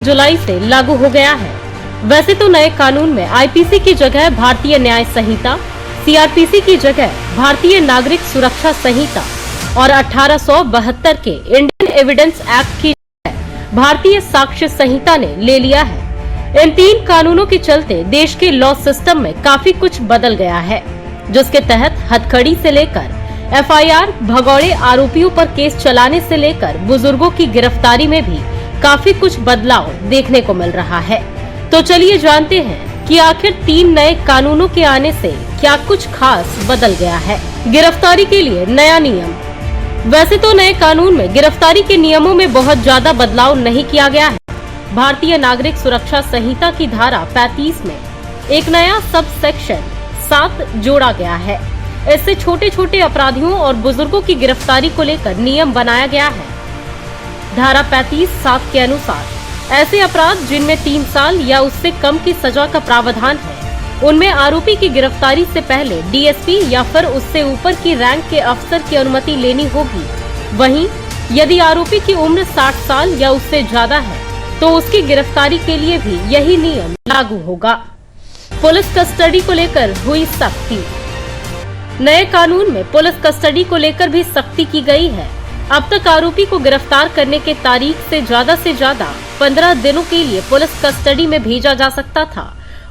जुलाई से लागू हो गया है। वैसे तो नए कानून में आईपीसी की जगह भारतीय न्याय संहिता, सीआरपीसी की जगह भारतीय नागरिक सुरक्षा संहिता और 1872 के इंडियन एविडेंस एक्ट की जगह भारतीय साक्ष्य संहिता ने ले लिया है। इन तीन कानूनों के चलते देश के लॉ सिस्टम में काफी कुछ बदल गया है, जिसके तहत हथकड़ी से लेकर एफआईआर, भगौड़े आरोपियों पर केस चलाने से लेकर बुजुर्गों की गिरफ्तारी में भी काफी कुछ बदलाव देखने को मिल रहा है। तो चलिए जानते हैं कि आखिर तीन नए कानूनों के आने से क्या कुछ खास बदल गया है। गिरफ्तारी के लिए नया नियम। वैसे तो नए कानून में गिरफ्तारी के नियमों में बहुत ज्यादा बदलाव नहीं किया गया है। भारतीय नागरिक सुरक्षा संहिता की धारा 35 में एक नया सब सेक्शन 7 जोड़ा गया है। इससे छोटे छोटे अपराधियों और बुजुर्गों की गिरफ्तारी को लेकर नियम बनाया गया है। धारा 35(7) के अनुसार ऐसे अपराध जिनमें 3 साल या उससे कम की सजा का प्रावधान है, उनमें आरोपी की गिरफ्तारी से पहले डीएसपी या फिर उससे ऊपर की रैंक के अफसर की अनुमति लेनी होगी। वहीं यदि आरोपी की उम्र 60 साल या उससे ज्यादा है तो उसकी गिरफ्तारी के लिए भी यही नियम लागू होगा। पुलिस कस्टडी को लेकर हुई सख्ती। नए कानून में पुलिस कस्टडी को लेकर भी सख्ती की गई है। अब तक आरोपी को गिरफ्तार करने के तारीख से ज्यादा 15 दिनों के लिए पुलिस कस्टडी में भेजा जा सकता था।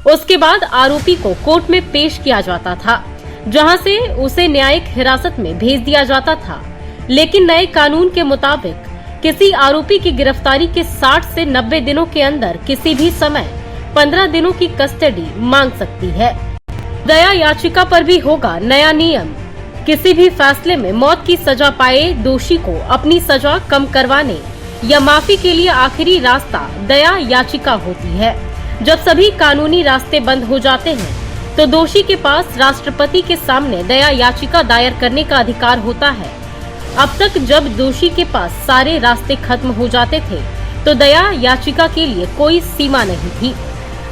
उसके बाद आरोपी को कोर्ट में पेश किया जाता था, जहां से उसे न्यायिक हिरासत में भेज दिया जाता था। लेकिन नए कानून के मुताबिक किसी आरोपी की गिरफ्तारी के 60 से 90 दिनों के अंदर किसी भी समय 15 दिनों की कस्टडी मांग सकती है। दया याचिका पर भी होगा नया नियम। किसी भी फैसले में मौत की सजा पाए दोषी को अपनी सजा कम करवाने या माफी के लिए आखिरी रास्ता दया याचिका होती है। जब सभी कानूनी रास्ते बंद हो जाते हैं तो दोषी के पास राष्ट्रपति के सामने दया याचिका दायर करने का अधिकार होता है। अब तक जब दोषी के पास सारे रास्ते खत्म हो जाते थे तो दया याचिका के लिए कोई सीमा नहीं थी।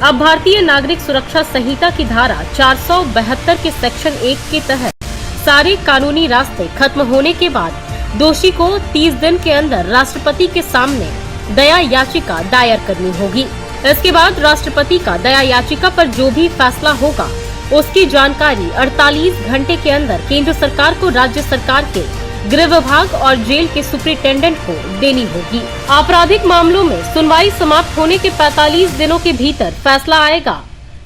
अब भारतीय नागरिक सुरक्षा संहिता की धारा 472 के सेक्शन 1 के तहत सारे कानूनी रास्ते खत्म होने के बाद दोषी को 30 दिन के अंदर राष्ट्रपति के सामने दया याचिका दायर करनी होगी। इसके बाद राष्ट्रपति का दया याचिका पर जो भी फैसला होगा उसकी जानकारी 48 घंटे के अंदर केंद्र सरकार को, राज्य सरकार के गृह विभाग और जेल के सुपरिटेंडेंट को देनी होगी। आपराधिक मामलों में सुनवाई समाप्त होने के 45 दिनों के भीतर फैसला आएगा।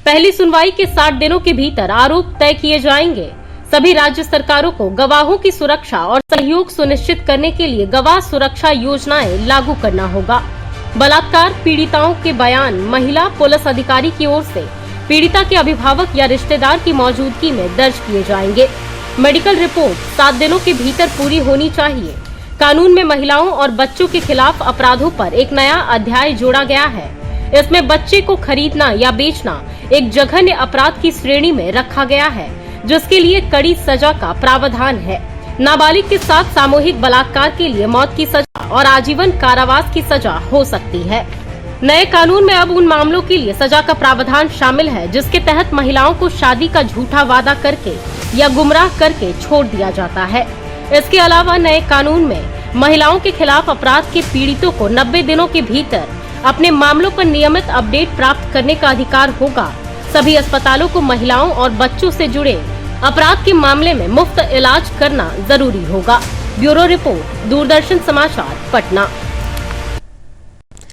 पहली सुनवाई के 60 दिनों के भीतर आरोप तय किए जाएंगे। सभी राज्य सरकारों को गवाहों की सुरक्षा और सहयोग सुनिश्चित करने के लिए गवाह सुरक्षा योजनाएं लागू करना होगा। बलात्कार पीड़िताओं के बयान महिला पुलिस अधिकारी की ओर से पीड़िता के अभिभावक या रिश्तेदार की मौजूदगी में दर्ज किए जाएंगे। मेडिकल रिपोर्ट 7 दिनों के भीतर पूरी होनी चाहिए। कानून में महिलाओं और बच्चों के खिलाफ अपराधों पर एक नया अध्याय जोड़ा गया है। इसमें बच्चे को खरीदना या बेचना एक जघन्य अपराध की श्रेणी में रखा गया है, जिसके लिए कड़ी सजा का प्रावधान है। नाबालिग के साथ सामूहिक बलात्कार के लिए मौत की सजा और आजीवन कारावास की सजा हो सकती है। नए कानून में अब उन मामलों के लिए सजा का प्रावधान शामिल है जिसके तहत महिलाओं को शादी का झूठा वादा करके या गुमराह करके छोड़ दिया जाता है। इसके अलावा नए कानून में महिलाओं के खिलाफ अपराध के पीड़ितों को 90 दिनों के भीतर अपने मामलों पर नियमित अपडेट प्राप्त करने का अधिकार होगा। सभी अस्पतालों को महिलाओं और बच्चों से जुड़े अपराध के मामले में मुफ्त इलाज करना जरूरी होगा। ब्यूरो रिपोर्ट, दूरदर्शन समाचार, पटना।